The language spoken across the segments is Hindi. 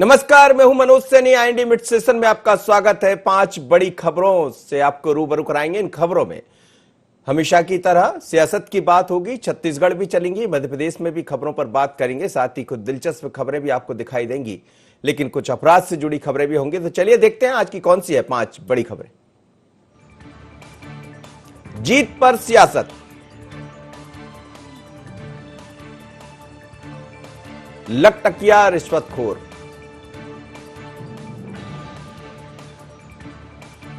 नमस्कार, मैं हूं Manoj Saini. IND mid session में आपका स्वागत है। 5 बड़ी खबरों से आपको रूबरू कराएंगे। इन खबरों में हमेशा की तरह सियासत की बात होगी, छत्तीसगढ़ भी चलेंगी, मध्य प्रदेश में भी खबरों पर बात करेंगे, साथ ही कुछ दिलचस्प खबरें भी आपको दिखाई देंगी, लेकिन कुछ अपराध से जुड़ी खबरें भी होंगी। तो चलिए देखते हैं आज की कौन सी है 5 बड़ी खबरें। जीत पर सियासत, लकटकिया रिश्वतखोर,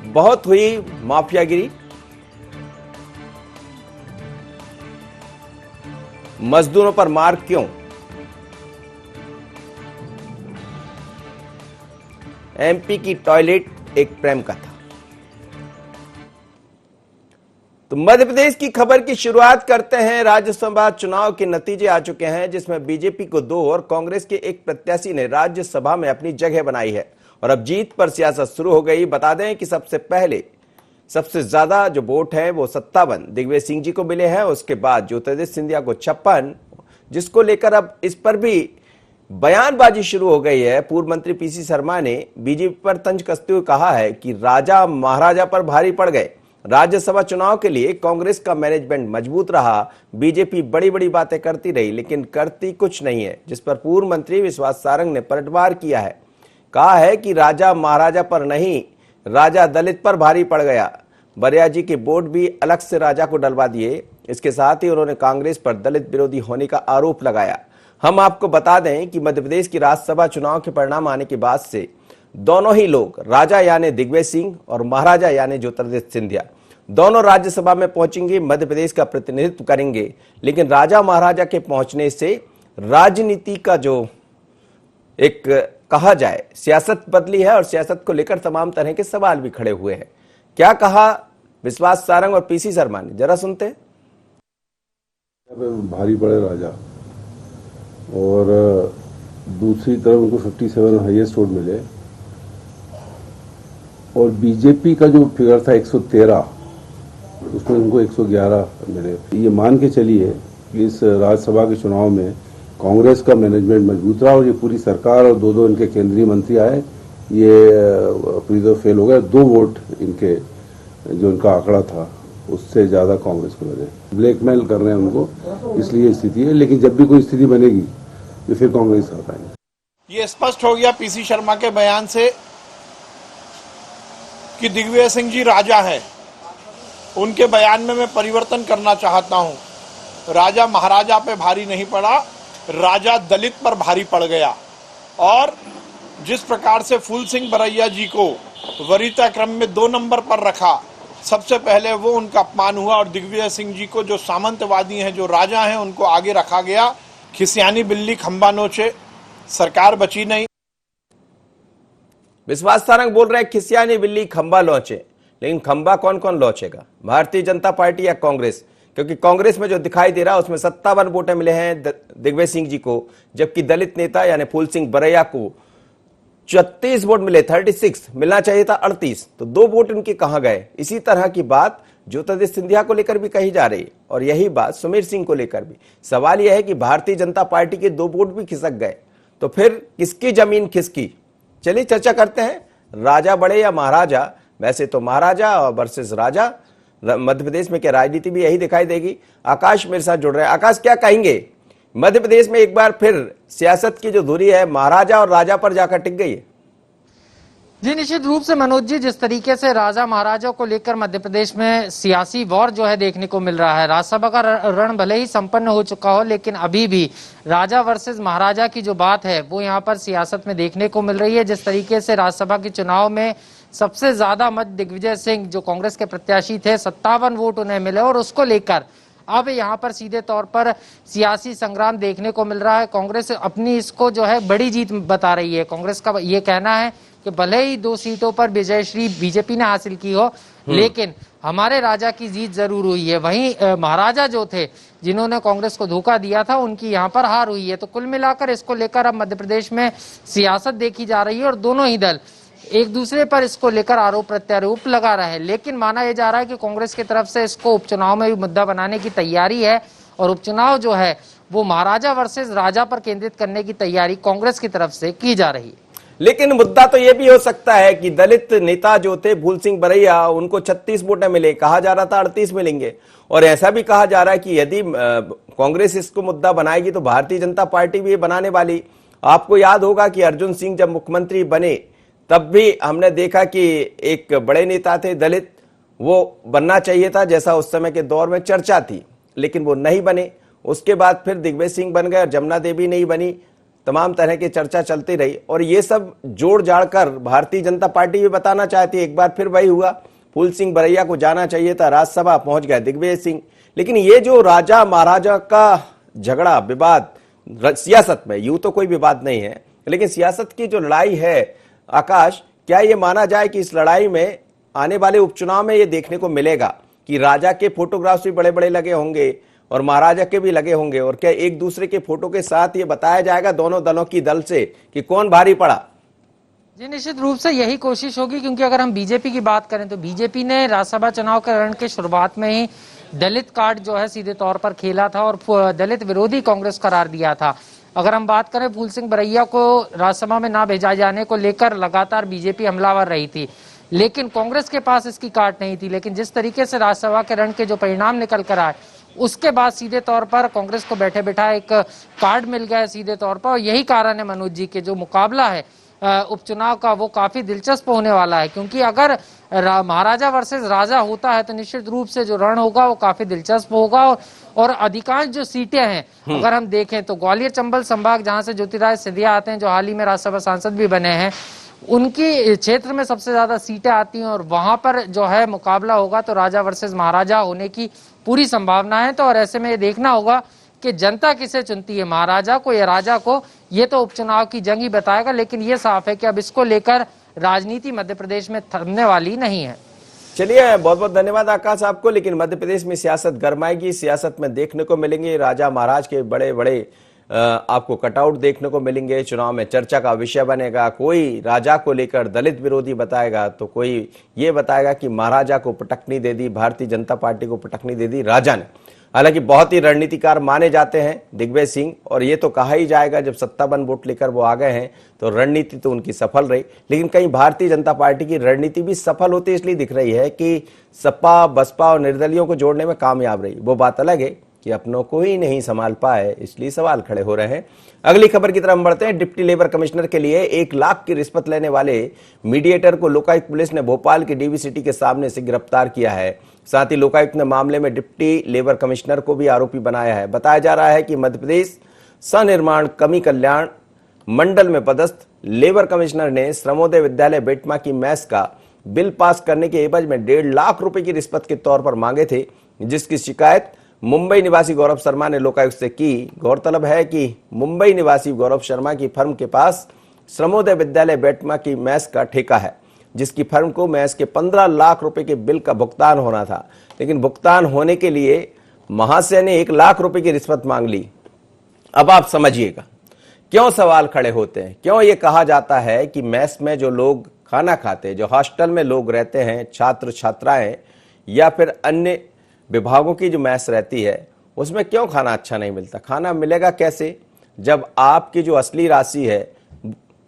बहुत हुई माफियागिरी, मजदूरों पर मार क्यों, एमपी की टॉयलेट एक प्रेम कथा। तो मध्य प्रदेश की खबर की शुरुआत करते हैं। राज्यसभा चुनाव के नतीजे आ चुके हैं, जिसमें बीजेपी को 2 और कांग्रेस के एक प्रत्याशी ने राज्यसभा में अपनी जगह बनाई है और अब जीत पर सियासत शुरू हो गई। बता दें कि सबसे पहले सबसे ज्यादा जो वोट है वो 57 दिग्विजय सिंह जी को मिले हैं। उसके बाद ज्योतिरादित्य सिंधिया को 56, जिसको लेकर अब इस पर भी बयानबाजी शुरू हो गई है। पूर्व मंत्री पीसी शर्मा ने बीजेपी पर तंज कसते हुए कहा है कि राजा महाराजा पर भारी पड़ गए। राज्यसभा चुनाव के लिए कांग्रेस का मैनेजमेंट मजबूत रहा, बीजेपी बड़ी बड़ी बातें करती रही लेकिन करती कुछ नहीं है, जिस पर पूर्व मंत्री विश्वास सारंग ने पलटवार किया है। कहा है कि राजा महाराजा पर नहीं, राजा दलित पर भारी पड़ गया। बरिया जी के वोट भी अलग से राजा को डलवा दिए। इसके साथ ही उन्होंने कांग्रेस पर दलित विरोधी होने का आरोप लगाया। हम आपको बता दें कि मध्य प्रदेश की राज्यसभा चुनाव के परिणाम आने के बाद से दोनों ही लोग, राजा यानी दिग्विजय सिंह और महाराजा यानी ज्योतिरादित्य सिंधिया, दोनों राज्यसभा में पहुंचेंगे, मध्य प्रदेश का प्रतिनिधित्व करेंगे। लेकिन राजा महाराजा के पहुंचने से राजनीति का जो एक कहा जाए सियासत बदली है और सियासत को लेकर तमाम तरह के सवाल भी खड़े हुए हैं। क्या कहा विश्वास सारंग और पीसी शर्मा ने, जरा सुनते हैं। भारी पड़े राजा, और दूसरी तरफ उनको 57 हाईएस्ट वोट मिले और बीजेपी का जो फिगर था 113, उसमें उनको 111 मिले। ये मान के चलिए कि इस राज्यसभा के चुनाव में कांग्रेस का मैनेजमेंट मजबूत रहा और ये पूरी सरकार और 2 इनके केंद्रीय मंत्री आए, ये पूरी तरह फेल हो गए। 2 वोट इनके जो इनका आंकड़ा था उससे ज्यादा कांग्रेस को लगे। ब्लैकमेल कर रहे हैं उनको, इसलिए स्थिति है। लेकिन जब भी कोई स्थिति बनेगी तो फिर कांग्रेस आ पाएंगे। ये स्पष्ट हो गया पीसी शर्मा के बयान से कि दिग्विजय सिंह जी राजा हैं। उनके बयान में मैं परिवर्तन करना चाहता हूं। राजा महाराजा पे भारी नहीं पड़ा, राजा दलित पर भारी पड़ गया। और जिस प्रकार से फूल सिंह बरैया जी को वरीयता क्रम में 2 नंबर पर रखा, सबसे पहले वो उनका अपमान हुआ और दिग्विजय सिंह जी को जो सामंतवादी हैं, जो राजा हैं, उनको आगे रखा गया। खिसियानी बिल्ली खंबा नोचे, सरकार बची नहीं। विश्वास सारंग बोल रहे हैं खिसियानी बिल्ली खंबा लौचे, लेकिन खंबा कौन कौन लौचेगा, भारतीय जनता पार्टी या कांग्रेस? क्योंकि कांग्रेस में जो दिखाई दे रहा है उसमें 57 वोटें मिले हैं दिग्विजय सिंह जी को, जबकि दलित नेता यानी फूल सिंह बरैया को 36 वोट मिले। 36 मिलना चाहिए था 38, तो 2 वोट उनके कहां गए? इसी तरह की बात ज्योतिरादित्य सिंधिया को लेकर भी कही जा रही है और यही बात सुमेर सिंह को लेकर भी। सवाल यह है कि भारतीय जनता पार्टी के 2 वोट भी खिसक गए, तो फिर किसकी जमीन खिसकी? चलिए चर्चा करते हैं, राजा बड़े या महाराजा। वैसे तो महाराजा वर्सेस राजा, मध्य प्रदेश में क्या राजनीति भी यही दिखाई देगी? आकाश मेरे साथ जुड़ रहे हैं। आकाश, क्या कहेंगे, मध्य प्रदेश में एक बार फिर सियासत की जो धुरी है महाराजा और राजा पर जाकर टिक गई है? जी निश्चित रूप से मनोज जी, जिस तरीके से राजा महाराजा को लेकर मध्य प्रदेश में सियासी वॉर जो है देखने को मिल रहा है। राज्यसभा का रण भले ही संपन्न हो चुका हो, लेकिन अभी भी राजा वर्सेस महाराजा की जो बात है वो यहाँ पर सियासत में देखने को मिल रही है। जिस तरीके से राज्यसभा के चुनाव में सबसे ज्यादा मत दिग्विजय सिंह जो कांग्रेस के प्रत्याशी थे, 57 वोट उन्हें मिले और उसको लेकर अब यहाँ पर सीधे तौर पर सियासी संग्राम देखने को मिल रहा है। कांग्रेस अपनी इसको जो है बड़ी जीत बता रही है। कांग्रेस का ये कहना है कि भले ही 2 सीटों पर विजयश्री बीजेपी ने हासिल की हो, लेकिन हमारे राजा की जीत जरूर हुई है। वहीं महाराजा जो थे, जिन्होंने कांग्रेस को धोखा दिया था, उनकी यहाँ पर हार हुई है। तो कुल मिलाकर इसको लेकर अब मध्य प्रदेश में सियासत देखी जा रही है और दोनों ही दल एक दूसरे पर इसको लेकर आरोप प्रत्यारोप लगा रहे हैं। लेकिन माना यह जा रहा है कि कांग्रेस की तरफ से इसको उपचुनाव में भी मुद्दा बनाने की तैयारी है और उपचुनाव जो है वो महाराजा वर्सेस राजा पर केंद्रित करने की तैयारी कांग्रेस की तरफ से की जा रही है। लेकिन मुद्दा तो यह भी हो सकता है कि दलित नेता जो थे फूल सिंह बरैया, उनको 36 वोटें मिले, कहा जा रहा था 38 मिलेंगे। और ऐसा भी कहा जा रहा है कि यदि कांग्रेस इसको मुद्दा बनाएगी तो भारतीय जनता पार्टी भी ये बनाने वाली। आपको याद होगा कि अर्जुन सिंह जब मुख्यमंत्री बने तब भी हमने देखा कि एक बड़े नेता थे दलित, वो बनना चाहिए था जैसा उस समय के दौर में चर्चा थी, लेकिन वो नहीं बने। उसके बाद फिर दिग्विजय सिंह बन गए और जमुना देवी नहीं बनी। तमाम तरह की चर्चा चलती रही और ये सब जोड़ जाड़ कर भारतीय जनता पार्टी भी बताना चाहती है। एक बार फिर वही हुआ, फूल सिंह बरैया को जाना चाहिए था राज्यसभा, पहुंच गए दिग्विजय सिंह। लेकिन ये जो राजा महाराजा का झगड़ा विवाद सियासत में, यूं तो कोई विवाद नहीं है, लेकिन सियासत की जो लड़ाई है आकाश, क्या ये माना जाए कि इस लड़ाई में आने वाले उपचुनाव में ये देखने को मिलेगा कि राजा के फोटोग्राफ्स भी बड़े बड़े लगे होंगे और महाराजा के भी लगे होंगे, और क्या एक दूसरे के फोटो के साथ ये बताया जाएगा दोनों दलों की दल से कि कौन भारी पड़ा? जी निश्चित रूप से यही कोशिश होगी, क्योंकि अगर हम बीजेपी की बात करें तो बीजेपी ने राज्यसभा चुनाव के रण के शुरुआत में ही दलित कार्ड जो है सीधे तौर पर खेला था और दलित विरोधी कांग्रेस करार दिया था। अगर हम बात करें फूल सिंह बरैया को राज्यसभा में ना भेजा जाने को लेकर लगातार बीजेपी हमलावर रही थी, लेकिन कांग्रेस के पास इसकी कार्ड नहीं थी। लेकिन जिस तरीके से राज्यसभा के रण के जो परिणाम निकल कर आए, उसके बाद सीधे तौर पर कांग्रेस को बैठे बैठा एक कार्ड मिल गया सीधे तौर पर। और यही कारण है मनोज जी के जो मुकाबला है उपचुनाव का, वो काफी दिलचस्प होने वाला है, क्योंकि अगर महाराजा वर्सेस राजा होता है तो निश्चित रूप से जो रण होगा वो काफी दिलचस्प होगा। और अधिकांश जो सीटें हैं अगर हम देखें तो ग्वालियर चंबल संभाग, जहां से ज्योतिरादित्य सिंधिया आते हैं, जो हाल ही में राज्यसभा सांसद भी बने हैं, उनकी क्षेत्र में सबसे ज्यादा सीटें आती हैं और वहां पर जो है मुकाबला होगा तो राजा वर्सेस महाराजा होने की पूरी संभावना है। तो और ऐसे में ये देखना होगा कि जनता किसे चुनती है, महाराजा को या राजा को, ये तो उपचुनाव की जंग ही बताएगा। लेकिन ये साफ है कि अब इसको लेकर राजनीति मध्य प्रदेश में थमने वाली नहीं है। चलिए, बहुत बहुत धन्यवाद आकाश आपको। लेकिन मध्य प्रदेश में सियासत गरमाएगी, सियासत में देखने को मिलेंगे राजा महाराज के बड़े बड़े आपको कटआउट देखने को मिलेंगे। चुनाव में चर्चा का विषय बनेगा, कोई राजा को लेकर दलित विरोधी बताएगा तो कोई ये बताएगा कि महाराजा को पटकनी दे दी, भारतीय जनता पार्टी को पटकनी दे दी राजा ने। हालांकि बहुत ही रणनीतिकार माने जाते हैं दिग्विजय सिंह, और ये तो कहा ही जाएगा जब सत्ताबंद वोट लेकर वो आ गए हैं तो रणनीति तो उनकी सफल रही। लेकिन कहीं भारतीय जनता पार्टी की रणनीति भी सफल होती इसलिए दिख रही है कि सपा बसपा और निर्दलियों को जोड़ने में कामयाब रही। वो बात अलग है कि अपनों को ही नहीं संभाल पाए, इसलिए सवाल खड़े हो रहे हैं। अगली खबर की तरफ बढ़ते हैं। डिप्टी लेबर कमिश्नर के लिए 1 लाख की रिश्वत लेने वाले मीडिएटर को लोकायुक्त पुलिस ने भोपाल की डीवी सिटी के सामने से गिरफ्तार किया है। साथ ही लोकायुक्त ने मामले में डिप्टी लेबर कमिश्नर को भी आरोपी बनाया है। बताया जा रहा है कि मध्य प्रदेश सनिर्माण कमी कल्याण मंडल में पदस्थ लेबर कमिश्नर ने श्रमोदय विद्यालय बेटमा की मैस का बिल पास करने के एवज में 1.5 लाख रुपए की रिश्वत के तौर पर मांगे थे, जिसकी शिकायत मुंबई निवासी गौरव शर्मा ने लोकायुक्त से की। गौरतलब है कि मुंबई निवासी गौरव शर्मा की फर्म के पास श्रमोदय विद्यालय बेटमा की मैस का ठेका है, जिसकी फर्म को मैस के 15 लाख रुपए के बिल का भुगतान होना था। लेकिन भुगतान होने के लिए महाशय ने 1 लाख रुपए की रिश्वत मांग ली। अब आप समझिएगा क्यों सवाल खड़े होते हैं, क्यों ये कहा जाता है कि मैस में जो लोग खाना खाते हैं, जो हॉस्टल में लोग रहते हैं, छात्र छात्राएं या फिर अन्य विभागों की जो मैस रहती है, उसमें क्यों खाना अच्छा नहीं मिलता? खाना मिलेगा कैसे जब आपकी जो असली राशि है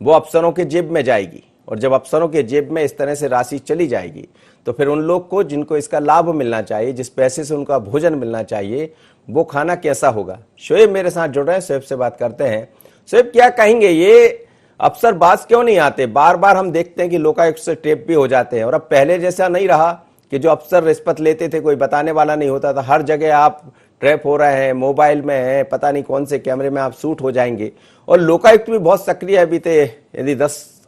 वो अफसरों के जेब में जाएगी, और जब अफसरों के जेब में इस तरह से राशि चली जाएगी तो फिर उन लोग को जिनको इसका लाभ मिलना चाहिए, जिस पैसे से उनका भोजन मिलना चाहिए, वो खाना कैसा होगा? शोएब मेरे साथ जुड़ रहे हैं, शोएब से बात करते हैं। शोएब, क्या कहेंगे, ये अफसर बाज क्यों नहीं आते? बार बार हम देखते हैं कि लोकायुक्त से टेप भी हो जाते हैं, और अब पहले जैसा नहीं रहा कि जो अफसर रिश्वत लेते थे कोई बताने वाला नहीं होता था। हर जगह आप ट्रैप हो रहे हैं, मोबाइल में है, पता नहीं कौन से कैमरे में आप शूट हो जाएंगे। और लोकायुक्त भी बहुत सक्रिय है, बीते यदि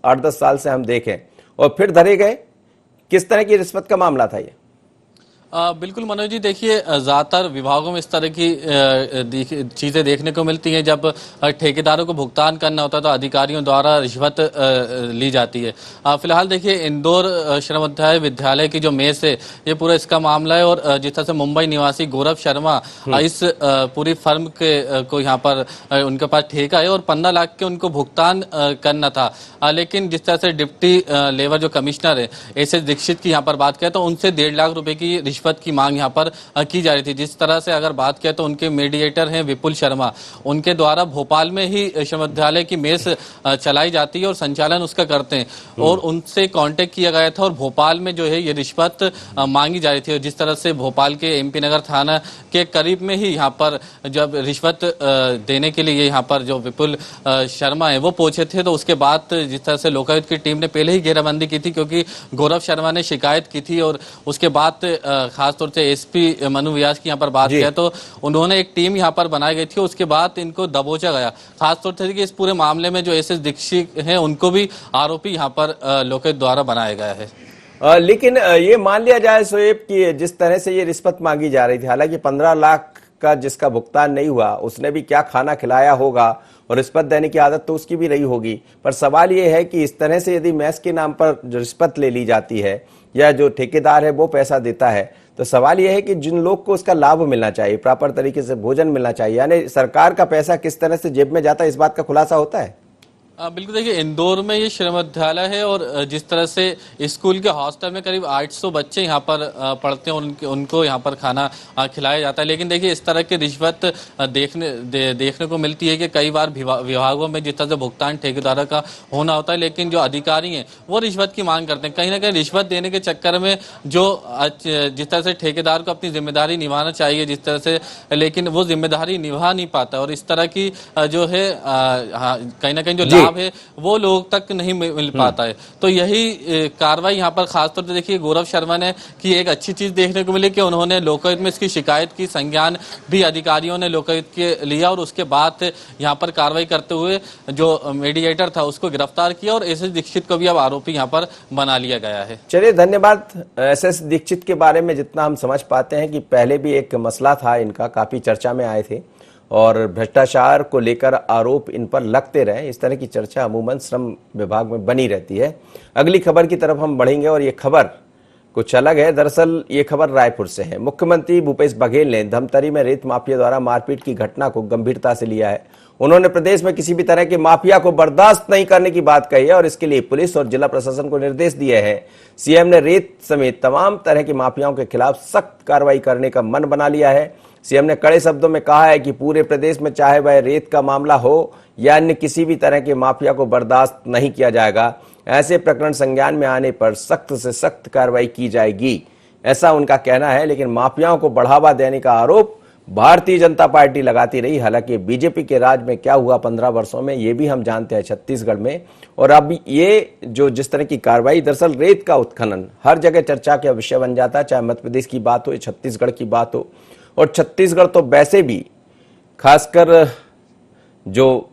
8-10 साल से हम देखें, और फिर धरे गए। किस तरह की रिश्वत का मामला था ये? बिल्कुल मनोज जी, देखिए ज़्यादातर विभागों में इस तरह की चीज़ें देखने को मिलती हैं। जब ठेकेदारों को भुगतान करना होता है तो अधिकारियों द्वारा रिश्वत ली जाती है। फिलहाल देखिए इंदौर श्रमोदय विद्यालय की जो मेस है, ये पूरा इसका मामला है। और जिस तरह से मुंबई निवासी गौरव शर्मा इस पूरी फर्म के को यहाँ पर उनके पास ठेका है और 15 लाख के उनको भुगतान करना था। लेकिन जिस तरह से डिप्टी लेबर जो कमिश्नर है एस एस दीक्षित की यहाँ पर बात करें तो उनसे 1.5 लाख रुपए की रिश्वत की मांग यहाँ पर की जा रही थी। जिस तरह से अगर बात करें तो उनके मीडिएटर हैं विपुल शर्मा, उनके द्वारा भोपाल में ही विश्वविद्यालय की मेस चलाई जाती है और संचालन उसका करते हैं, और उनसे कांटेक्ट किया गया था और भोपाल में जो है ये रिश्वत मांगी जा रही थी। और जिस तरह से भोपाल के एमपी नगर थाना के करीब में ही यहाँ पर जब रिश्वत देने के लिए यहाँ पर जो विपुल शर्मा है वो पहुंचे थे, तो उसके बाद जिस तरह से लोकायुक्त की टीम ने पहले ही घेराबंदी की थी, क्योंकि गौरव शर्मा ने शिकायत की थी। और उसके बाद खासतौर से एसपी मनु व्यास की यहाँ पर बात किया तो उन्होंने एक टीम यहाँ पर बनाई गई थी। उसके बाद इनको दबोचा गया, खासतौर से कि इस पूरे मामले में जो एसएस दीक्षित हैं उनको भी आरोपी यहाँ पर लोकायुक्त द्वारा बनाया गया है। लेकिन ये मान लिया जाए शोएब कि जिस तरह से ये रिश्वत मांगी जा रही थी, हालांकि 15 लाख का जिसका भुगतान नहीं हुआ उसने भी क्या खाना खिलाया होगा और रिश्वत देने की आदत तो उसकी भी रही होगी, पर सवाल ये है कि इस तरह से यदि मैस के नाम पर जो रिश्वत ले ली जाती है या जो ठेकेदार है वो पैसा देता है, तो सवाल यह है कि जिन लोग को उसका लाभ मिलना चाहिए, प्रॉपर तरीके से भोजन मिलना चाहिए, यानी सरकार का पैसा किस तरह से जेब में जाता है, इस बात का खुलासा होता है? बिल्कुल, देखिए इंदौर में ये विश्वविद्यालय है और जिस तरह से स्कूल के हॉस्टल में करीब 800 बच्चे यहाँ पर पढ़ते हैं और उनको यहाँ पर खाना खिलाया जाता है। लेकिन देखिए इस तरह की रिश्वत देखने को मिलती है कि कई बार विभागों में जिस तरह से भुगतान ठेकेदारों का होना होता है, लेकिन जो अधिकारी हैं वो रिश्वत की मांग करते हैं। कहीं ना कहीं रिश्वत देने के चक्कर में जो जिस तरह से ठेकेदार को अपनी जिम्मेदारी निभाना चाहिए जिस तरह से, लेकिन वो जिम्मेदारी निभा नहीं पाता और इस तरह की जो है कहीं ना कहीं जो है वो लोग तक नहीं मिल पाता है। तो यही कार्रवाई यहाँ पर खासतौर से देखिए गौरव शर्मा ने की एक अच्छी चीज देखने को मिली कि उन्होंने लोकायुक्त में इसकी शिकायत की, संज्ञान भी अधिकारियों ने लोकायुक्त के लिया और उसके बाद यहाँ पर कार्रवाई करते हुए जो मीडिएटर था उसको गिरफ्तार किया और एसएस दीक्षित को भी अब आरोपी यहाँ पर बना लिया गया है। चलिए धन्यवाद। एसएस दीक्षित के बारे में जितना हम समझ पाते हैं कि पहले भी एक मसला था इनका, काफी चर्चा में आए थे और भ्रष्टाचार को लेकर आरोप इन पर लगते रहे। इस तरह की चर्चा अमूमन श्रम विभाग में बनी रहती है। अगली खबर की तरफ हम बढ़ेंगे और ये खबर कुछ अलग है। दरअसल ये खबर रायपुर से है। मुख्यमंत्री भूपेश बघेल ने धमतरी में रेत माफिया द्वारा मारपीट की घटना को गंभीरता से लिया है। उन्होंने प्रदेश में किसी भी तरह के माफिया को बर्दाश्त नहीं करने की बात कही है और इसके लिए पुलिस और जिला प्रशासन को निर्देश दिए हैं। सीएम ने रेत समेत तमाम तरह के माफियाओं के खिलाफ सख्त कार्रवाई करने का मन बना लिया है। सीएम ने कड़े शब्दों में कहा है कि पूरे प्रदेश में चाहे वह रेत का मामला हो या अन्य किसी भी तरह के माफिया को बर्दाश्त नहीं किया जाएगा। ऐसे प्रकरण संज्ञान में आने पर सख्त से सख्त कार्रवाई की जाएगी, ऐसा उनका कहना है। लेकिन माफियाओं को बढ़ावा देने का आरोप भारतीय जनता पार्टी लगाती रही। हालांकि बीजेपी के राज में क्या हुआ 15 वर्षों में ये भी हम जानते हैं छत्तीसगढ़ में। और अब ये जो जिस तरह की कार्रवाई, दरअसल रेत का उत्खनन हर जगह चर्चा का विषय बन जाता है, चाहे मध्य प्रदेश की बात हो या छत्तीसगढ़ की बात हो। और छत्तीसगढ़ तो वैसे भी खासकर जो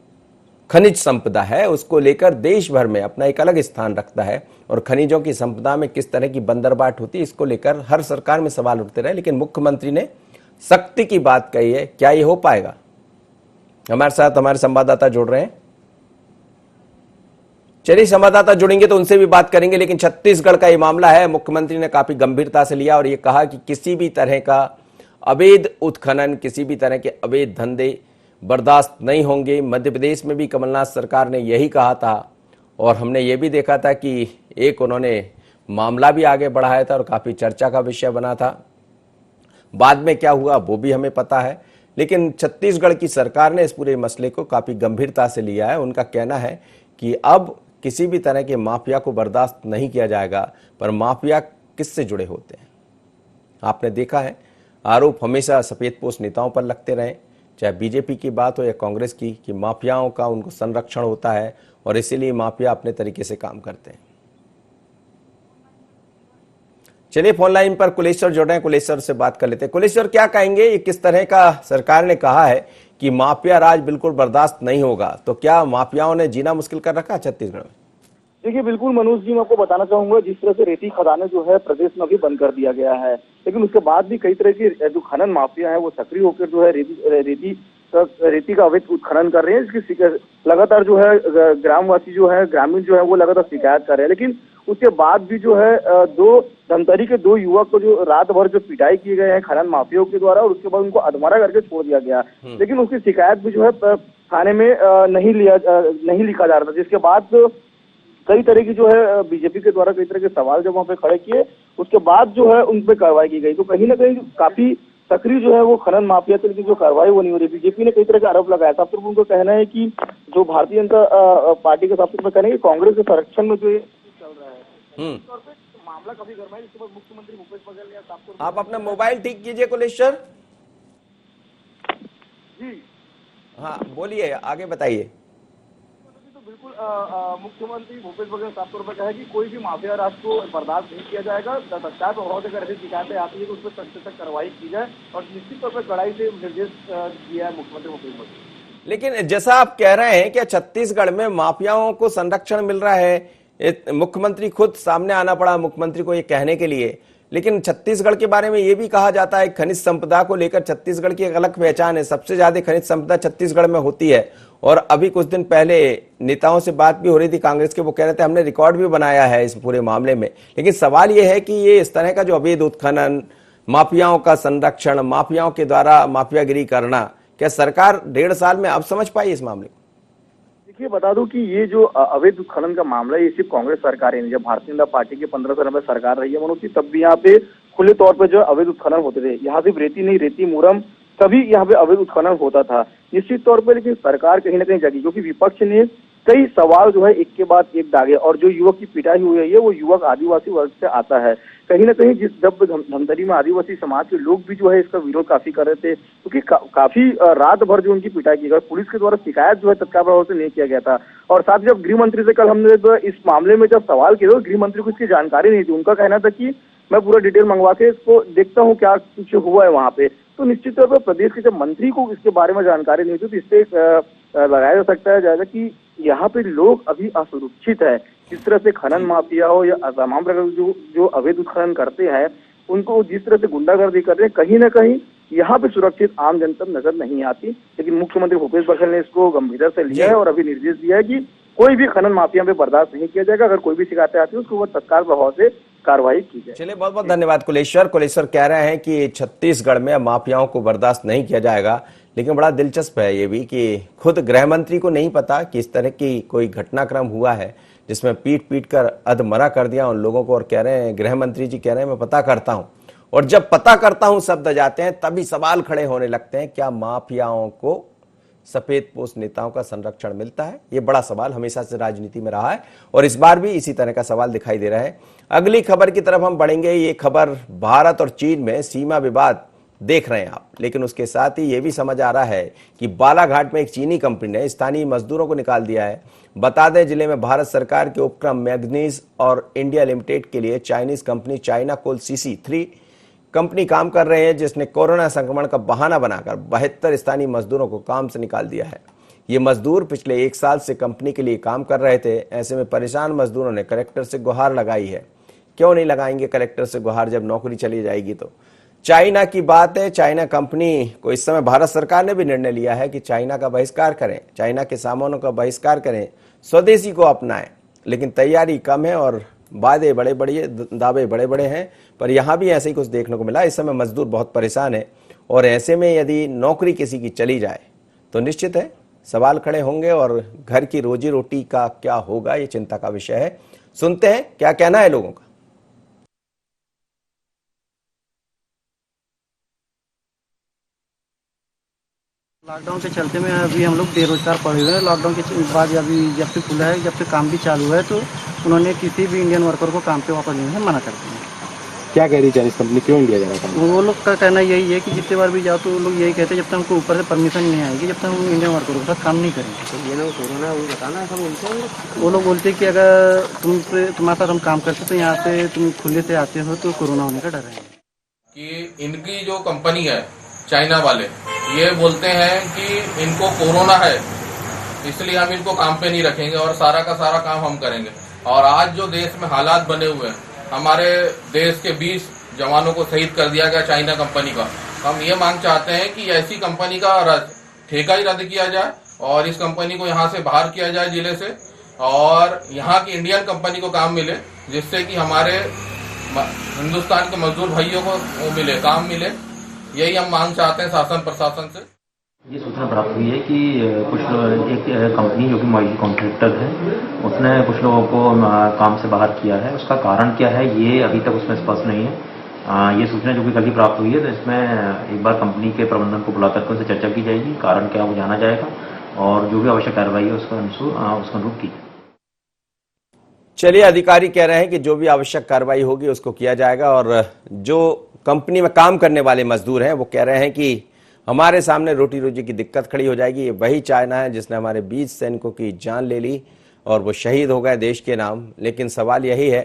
खनिज संपदा है उसको लेकर देश भर में अपना एक अलग स्थान रखता है और खनिजों की संपदा में किस तरह की बंदरबाट होती है इसको लेकर हर सरकार में सवाल उठते रहे। लेकिन मुख्यमंत्री ने सख्ती की बात कही है। क्या ये हो पाएगा? हमारे साथ हमारे संवाददाता जुड़ रहे हैं। चलिए संवाददाता जुड़ेंगे तो उनसे भी बात करेंगे। लेकिन छत्तीसगढ़ का ये मामला है, मुख्यमंत्री ने काफी गंभीरता से लिया और ये कहा कि किसी भी तरह का अवैध उत्खनन, किसी भी तरह के अवैध धंधे बर्दाश्त नहीं होंगे। मध्य प्रदेश में भी कमलनाथ सरकार ने यही कहा था और हमने ये भी देखा था कि एक उन्होंने मामला भी आगे बढ़ाया था और काफी चर्चा का विषय बना था। बाद में क्या हुआ वो भी हमें पता है। लेकिन छत्तीसगढ़ की सरकार ने इस पूरे मसले को काफी गंभीरता से लिया है। उनका कहना है कि अब किसी भी तरह के माफिया को बर्दाश्त नहीं किया जाएगा। पर माफिया किससे जुड़े होते हैं? आपने देखा है आरोप हमेशा सफेदपोश नेताओं पर लगते रहे, चाहे बीजेपी की बात हो या कांग्रेस की, कि माफियाओं का उनको संरक्षण होता है और इसीलिए माफिया अपने तरीके से काम करते हैं। चलिए फोन लाइन पर कुलेश्वर जुड़ रहे हैं, कुलेश्वर से बात कर लेते हैं। कुलेश्वर, क्या कहेंगे, ये किस तरह का सरकार ने कहा है कि माफिया राज बिल्कुल बर्दाश्त नहीं होगा, तो क्या माफियाओं ने जीना मुश्किल कर रखा है छत्तीसगढ़ में? देखिए बिल्कुल मनोज जी, मैं आपको बताना चाहूंगा जिस तरह से रेती खदानें जो है प्रदेश में अभी बंद कर दिया गया है, लेकिन उसके बाद भी कई तरह की जो खनन माफिया है वो सक्रिय होकर जो है रेती का अवैध उत्खनन कर रहे हैं। इसकी लगातार जो है ग्रामवासी जो है, ग्रामीण जो है वो लगातार शिकायत कर रहे हैं। लेकिन उसके बाद भी जो है धमतरी के 2 युवक को जो रात भर जो पिटाई किए गए हैं खनन माफियाओं के द्वारा और उसके बाद उनको अधमरा करके छोड़ दिया गया। लेकिन उसकी शिकायत भी जो है थाने में नहीं लिखा जा रहा था, जिसके बाद कई तरह की जो है बीजेपी के द्वारा कई तरह के सवाल जब वहाँ पे खड़े किए उसके बाद जो है उन पे कार्रवाई की गई। तो कहीं ना कहीं काफी सक्रिय जो है वो खनन माफिया थे, लेकिन जो कार्रवाई वो नहीं हो रही। बीजेपी ने कई तरह के आरोप लगाया था। फिर उनको कहना है कि जो भारतीय जनता पार्टी के साथ कहना है कि कांग्रेस के संरक्षण में जो ये चल रहा है, तौर पे मामला काफी गर्मा है। जिसके बाद मुख्यमंत्री भूपेश बघेल ने साफ तौर आप अपना मोबाइल ठीक कीजिए कुलेश्वर। जी हाँ बोलिए, आगे बताइए। तो बिल्कुल मुख्यमंत्री भूपेश बघेल साफ तौर पर कहा है कि कोई भी माफिया राज को बर्दाश्त नहीं किया जाएगा। तत्काल प्रभाव से अगर ऐसी शिकायतें आती है तो उस पर सख्त से कार्रवाई की जाए, और निश्चित तौर पर कड़ाई से निर्देश दिया है मुख्यमंत्री भूपेश बघेल। लेकिन जैसा आप कह रहे हैं कि छत्तीसगढ़ में माफियाओं को संरक्षण मिल रहा है, मुख्यमंत्री खुद सामने आना पड़ा मुख्यमंत्री को ये कहने के लिए। लेकिन छत्तीसगढ़ के बारे में ये भी कहा जाता है खनिज संपदा को लेकर छत्तीसगढ़ की एक अलग पहचान है, सबसे ज्यादा खनिज संपदा छत्तीसगढ़ में होती है। और अभी कुछ दिन पहले नेताओं से बात भी हो रही थी कांग्रेस के, वो कह रहे थे हमने रिकॉर्ड भी बनाया है इस पूरे मामले में। लेकिन सवाल ये है कि ये इस तरह का जो अवैध उत्खनन, माफियाओं का संरक्षण, माफियाओं के द्वारा माफियागिरी करना, क्या सरकार 1.5 साल में अब समझ पाई इस मामले को? देखिए बता दूं कि ये जो अवैध उत्खनन का मामला है, ये सिर्फ कांग्रेस सरकार ही नहीं, जब भारतीय जनता पार्टी की 15 साल में सरकार रही है मनोज जी, तब भी यहाँ पे खुले तौर पे जो अवैध उत्खनन होते थे। यहाँ सिर्फ रेती नहीं, रेती मुरम सभी यहाँ पे अवैध उत्खनन होता था निश्चित तौर पे। लेकिन सरकार कहीं ना कहीं जगी, क्योंकि विपक्ष ने कई सवाल जो है एक के बाद एक दागे। और जो युवक की पिटाई हुई है वो युवक आदिवासी वर्ग से आता है। कहीं ना कहीं जब धमतरी में आदिवासी समाज के लोग भी जो है इसका विरोध काफी कर रहे थे, क्योंकि काफी रात भर जो उनकी पिटाई की गई, पुलिस के द्वारा शिकायत जो है तत्काल प्रभाव से नहीं किया गया था। और साथ ही जब गृह मंत्री से कल हमने इस मामले में जब सवाल किया तो गृह मंत्री को इसकी जानकारी नहीं थी। उनका कहना था कि मैं पूरा डिटेल मंगवा के इसको देखता हूँ क्या कुछ हुआ है वहाँ पे। तो निश्चित तौर पर प्रदेश के जब मंत्री को इसके बारे में जानकारी नहीं थी, तो इससे लगाया जा सकता है जाएगा कि यहाँ पे लोग अभी असुरक्षित है। जिस तरह से खनन माफिया हो या तमाम प्रकार जो अवैध उत्खनन करते हैं, उनको जिस तरह से गुंडागर्दी कर रहे हैं, कहीं ना कहीं यहाँ पे सुरक्षित आम जनता नजर नहीं आती। लेकिन मुख्यमंत्री भूपेश बघेल ने इसको गंभीरता से लिया है और अभी निर्देश दिया है कि कोई भी खनन माफिया पे बर्दाश्त नहीं किया जाएगा। अगर कोई भी शिकायतें आती है उसको वो तत्काल प्रभाव से कार्रवाई की जाए। चलिए, बहुत बहुत धन्यवाद कुलेश्वर। कुलेश्वर कह रहे हैं कि छत्तीसगढ़ में माफियाओं को बर्दाश्त नहीं किया जाएगा। लेकिन बड़ा दिलचस्प है ये भी कि खुद गृह मंत्री को नहीं पता कि इस तरह की कोई घटनाक्रम हुआ है जिसमें पीट कर अधमरा कर दिया उन लोगों को। और कह रहे हैं, गृह मंत्री जी कह रहे हैं मैं पता करता हूं। और जब पता करता हूं शब्द जाते हैं तभी सवाल खड़े होने लगते हैं, क्या माफियाओं को सफेद पोस्ट नेताओं का संरक्षण मिलता है? ये बड़ा सवाल हमेशा से राजनीति में रहा है और इस बार भी इसी तरह का सवाल दिखाई दे रहा है। अगली खबर की तरफ हम बढ़ेंगे। ये खबर भारत और चीन में सीमा विवाद देख रहे हैं आप, लेकिन उसके साथ ही ये भी समझ आ रहा है कि बालाघाट में एक चीनी कंपनी ने स्थानीय मजदूरों को निकाल दिया है। बता दें, जिले में भारत सरकार के उपक्रम मैग्नीज और इंडिया लिमिटेड के लिए चाइनीज कंपनी चाइना कोल CC3 कंपनी काम कर रहे हैं, जिसने कोरोना संक्रमण का बहाना बनाकर 72 स्थानीय मजदूरों को काम से निकाल दिया है। ये मजदूर पिछले 1 साल से कंपनी के लिए काम कर रहे थे। ऐसे में परेशान मजदूरों ने कलेक्टर से गुहार लगाई है। क्यों नहीं लगाएंगे कलेक्टर से गुहार जब नौकरी चली जाएगी तो? चाइना की बात है। चाइना कंपनी को इस समय भारत सरकार ने भी निर्णय लिया है कि चाइना का बहिष्कार करें, चाइना के सामानों का बहिष्कार करें, स्वदेशी को अपनाएं। लेकिन तैयारी कम है और वादे बड़े बड़े, दावे बड़े बड़े हैं। पर यहां भी ऐसे ही कुछ देखने को मिला। इस समय मजदूर बहुत परेशान है और ऐसे में यदि नौकरी किसी की चली जाए तो निश्चित है सवाल खड़े होंगे और घर की रोजी रोटी का क्या होगा, ये चिंता का विषय है। सुनते हैं क्या कहना है लोगों का। लॉकडाउन के चलते में अभी हम लोग बेरोजगार पड़े हुए हैं। लॉकडाउन के बाद अभी जब से खुला है, जब से काम भी चालू है, तो उन्होंने किसी भी इंडियन वर्कर को काम पे वापस लेने से मना कर दिया। क्या कह रही चाइनीज कंपनी, क्यों इंडिया जा रहा था? वो लोग का कहना यही है कि जितने बार भी जाओ तो वो लोग यही कहते हैं जब तक हमको ऊपर से परमिशन नहीं आएगी, जब तक हम इंडियन वर्करों के साथ काम नहीं करेंगे। तो ये ना कोरोना वो बताना सब उनसे। वो लोग बोलते हैं कि अगर तुम्हारे साथ हम काम करते तो यहाँ से तुम खुले से आते हो तो कोरोना होने का डर है। कि इनकी जो कंपनी है चाइना वाले, ये बोलते हैं कि इनको कोरोना है इसलिए हम इनको काम पे नहीं रखेंगे और सारा का सारा काम हम करेंगे। और आज जो देश में हालात बने हुए हैं, हमारे देश के 20 जवानों को शहीद कर दिया गया चाइना कंपनी का। हम ये मांग चाहते हैं कि ऐसी कंपनी का ठेका ही रद्द किया जाए और इस कंपनी को यहाँ से बाहर किया जाए जिले से, और यहाँ की इंडियन कंपनी को काम मिले, जिससे कि हमारे हिंदुस्तान के मजदूर भाइयों को वो मिले, काम मिले। यही हम मांग चाहते हैं शासन प्रशासन से। ये सूचना प्राप्त हुई है कि कुछ एक कंपनी जो कि मॉइल कॉन्ट्रैक्टर है उसने कुछ लोगों को काम से बाहर किया है। उसका कारण क्या है ये अभी तक उसमें स्पष्ट नहीं है। ये सूचना जो कि कल ही प्राप्त हुई है, तो इसमें एक बार कंपनी के प्रबंधन को बुलाकर उनसे चर्चा की जाएगी, कारण क्या वो जाना जाएगा और जो भी आवश्यक कार्रवाई है उसका अनुरूप की जाएगी। चलिए, अधिकारी कह रहे हैं कि जो भी आवश्यक कार्रवाई होगी उसको किया जाएगा। और जो कंपनी में काम करने वाले मजदूर हैं वो कह रहे हैं कि हमारे सामने रोटी रोजी की दिक्कत खड़ी हो जाएगी। ये वही चाइना है जिसने हमारे 20 सैनिकों की जान ले ली और वो शहीद हो गए देश के नाम। लेकिन सवाल यही है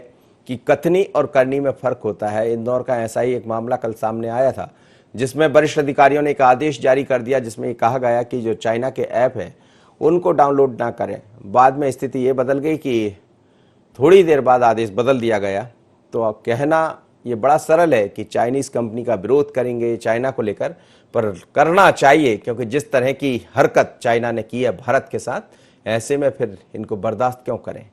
कि कथनी और करनी में फर्क होता है। इंदौर का ऐसा ही एक मामला कल सामने आया था जिसमें वरिष्ठ अधिकारियों ने एक आदेश जारी कर दिया जिसमें ये कहा गया कि जो चाइना के ऐप है उनको डाउनलोड ना करें। बाद में स्थिति ये बदल गई कि थोड़ी देर बाद आदेश बदल दिया गया। तो कहना ये बड़ा सरल है कि चाइनीज कंपनी का विरोध करेंगे चाइना को लेकर, पर करना चाहिए क्योंकि जिस तरह की हरकत चाइना ने की है भारत के साथ, ऐसे में फिर इनको बर्दाश्त क्यों करें।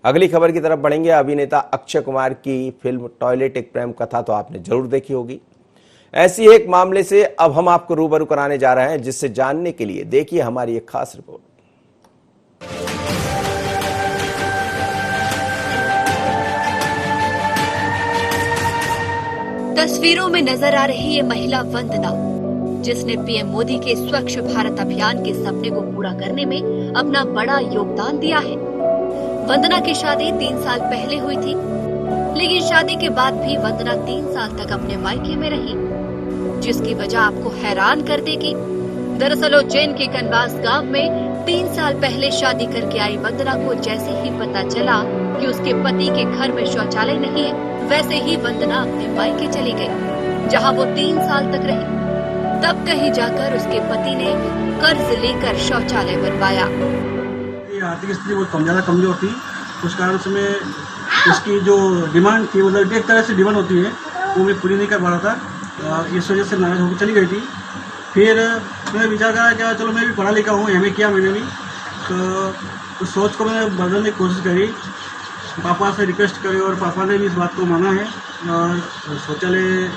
अगली खबर की तरफ बढ़ेंगे। अभिनेता अक्षय कुमार की फिल्म टॉयलेट एक प्रेम कथा तो आपने जरूर देखी होगी। ऐसी एक मामले से अब हम आपको रूबरू कराने जा रहे हैं, जिससे जानने के लिए देखिए हमारी एक खास रिपोर्ट। तस्वीरों में नजर आ रही ये महिला वंदना, जिसने पीएम मोदी के स्वच्छ भारत अभियान के सपने को पूरा करने में अपना बड़ा योगदान दिया है। वंदना की शादी 3 साल पहले हुई थी, लेकिन शादी के बाद भी वंदना 3 साल तक अपने मायके में रही, जिसकी वजह आपको हैरान कर देगी। दरअसल उज्जैन के कनवास गांव में 3 साल पहले शादी करके आई वंदना को जैसे ही पता चला कि उसके पति के घर में शौचालय नहीं है, वैसे ही वंदना अपने मायके चली गई, जहां वो 3 साल तक रही। तब कहीं जाकर उसके पति ने कर्ज लेकर शौचालय बनवाया। आर्थिक स्थिति बहुत ज्यादा कमजोर थी, उस कारण से मैं उसकी जो डिमांड थी, मतलब एक तरह से डिमांड होती है, वो मैं पूरी नहीं कर पा रहा था। इस वजह से नाराज होकर चली गई थी। फिर मैंने विचार करा कि चलो मैं भी पढ़ा लिखा हूँ, एमए किया मैंने भी, तो उस सोच को मैंने बदलने की कोशिश करी, पापा से रिक्वेस्ट करी और पापा ने भी इस बात को माना है और शौचालय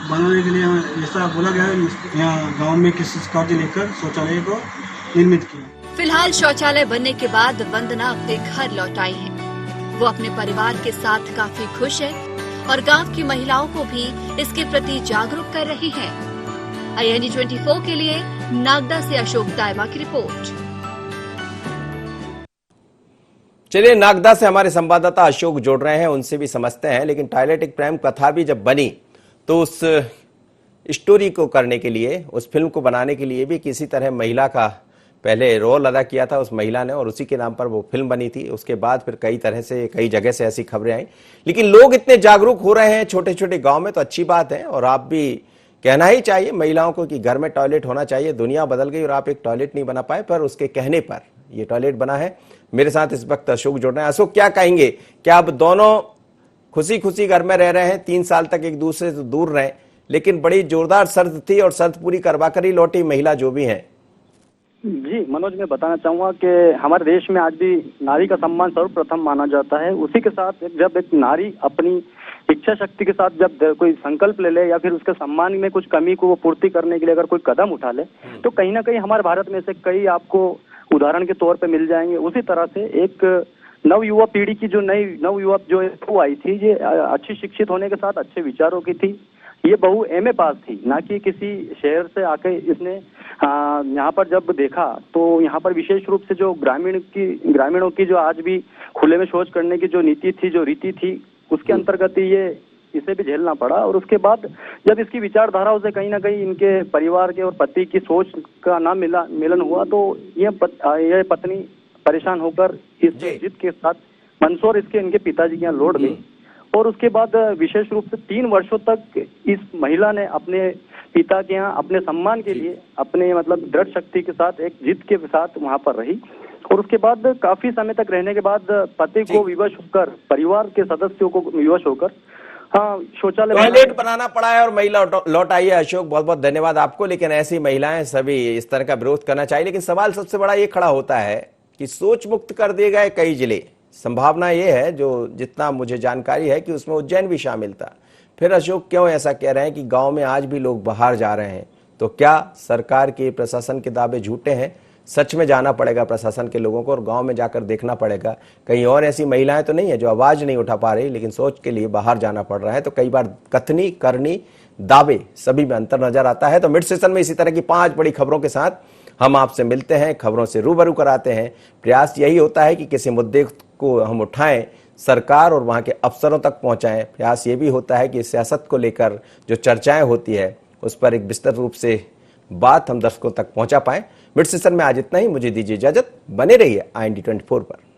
बनाने के लिए ऐसा बोला गया है, यहाँ गांव में किसी कर्ज लेकर शौचालय को निर्मित किया। फिलहाल शौचालय बनने के बाद वंदना अपने घर लौट आई है। वो अपने परिवार के साथ काफी खुश है और गांव की महिलाओं को भी इसके प्रति जागरूक कर रही है। IND 24 के लिए नागदा से अशोक दायमा की रिपोर्ट। चलिए, नागदा से हमारे संवाददाता अशोक जोड़ रहे हैं, उनसे भी समझते हैं। लेकिन टॉयलेट एक प्रेम कथा भी जब बनी तो उस स्टोरी को करने के लिए, उस फिल्म को बनाने के लिए भी किसी तरह महिला का पहले रोल अदा किया था उस महिला ने, और उसी के नाम पर वो फिल्म बनी थी। उसके बाद फिर कई जगह से ऐसी खबरें आई। लेकिन लोग इतने जागरूक हो रहे हैं छोटे छोटे गांव में, तो अच्छी बात है। और आप भी कहना ही चाहिए महिलाओं को कि घर में टॉयलेट होना चाहिए। दुनिया बदल गई और आप एक टॉयलेट नहीं बना पाए, पर उसके कहने पर ये टॉयलेट बना है। मेरे साथ इस वक्त अशोक जुड़ रहे हैं। अशोक, क्या कहेंगे, क्या अब दोनों खुशी खुशी घर में रह रहे हैं? 3 साल तक एक दूसरे से दूर रहे, लेकिन बड़ी जोरदार शर्त थी और शर्त पूरी करवा कर ही लौटी महिला जो भी है। जी मनोज, मैं बताना चाहूंगा कि हमारे देश में आज भी नारी का सम्मान सर्वप्रथम माना जाता है। उसी के साथ जब एक नारी अपनी इच्छा शक्ति के साथ जब कोई संकल्प ले ले या फिर उसके सम्मान में कुछ कमी को वो पूर्ति करने के लिए अगर कोई कदम उठा ले, तो कहीं ना कहीं हमारे भारत में से कई आपको उदाहरण के तौर पे मिल जाएंगे। उसी तरह से एक नव युवा पीढ़ी की जो नई नव युवा जो आई थी, ये अच्छी शिक्षित होने के साथ अच्छे विचारों की थी। ये बहू एमए पास थी, ना कि किसी शहर से आके इसने यहाँ पर जब देखा तो यहाँ पर विशेष रूप से जो ग्रामीणों की जो आज भी खुले में शौच करने की जो नीति थी, जो रीति थी, उसके अंतर्गत ये इसे भी झेलना पड़ा। और उसके बाद जब इसकी विचारधाराओं से कहीं ना कहीं इनके परिवार के और पति की सोच का ना मिलन हुआ, तो ये पत्नी परेशान होकर इस जिद के साथ मंदसौर इनके पिताजी के यहाँ लौट गई। और उसके बाद विशेष रूप से 3 वर्षों तक इस महिला ने अपने पिता के यहाँ अपने सम्मान के लिए अपने मतलब दृढ़ शक्ति के साथ एक जिद के साथ वहां पर रही। और उसके बाद काफी समय तक रहने के बाद पति को विवश होकर, परिवार के सदस्यों को विवश होकर शौचालय टॉयलेट बनाना पड़ा है और महिला लौट आई है। अशोक, बहुत बहुत धन्यवाद आपको। लेकिन ऐसी महिलाएं सभी इस तरह का विरोध करना चाहिए। लेकिन सवाल सबसे बड़ा ये खड़ा होता है कि सोच मुक्त कर दिए गए कई जिले, संभावना ये है, जो जितना मुझे जानकारी है, कि उसमें उज्जैन भी शामिल था। फिर अशोक क्यों ऐसा कह रहे हैं कि गांव में आज भी लोग बाहर जा रहे हैं? तो क्या सरकार के प्रशासन के दावे झूठे हैं? सच में जाना पड़ेगा प्रशासन के लोगों को और गांव में जाकर देखना पड़ेगा। कहीं और ऐसी महिलाएं तो नहीं है जो आवाज नहीं उठा पा रही, लेकिन सोच के लिए बाहर जाना पड़ रहा है। तो कई बार कथनी करनी दावे सभी में अंतर नजर आता है। तो मिड सेशन में इसी तरह की 5 बड़ी खबरों के साथ हम आपसे मिलते हैं, खबरों से रूबरू कराते हैं। प्रयास यही होता है कि किसी मुद्दे को हम उठाएं, सरकार और वहां के अफसरों तक पहुंचाएं। प्रयास ये भी होता है कि सियासत को लेकर जो चर्चाएं होती है उस पर एक विस्तृत रूप से बात हम दर्शकों तक पहुंचा पाएं। मिड सेशन में आज इतना ही। मुझे दीजिए इजाजत। बने रहिए IND 24 पर।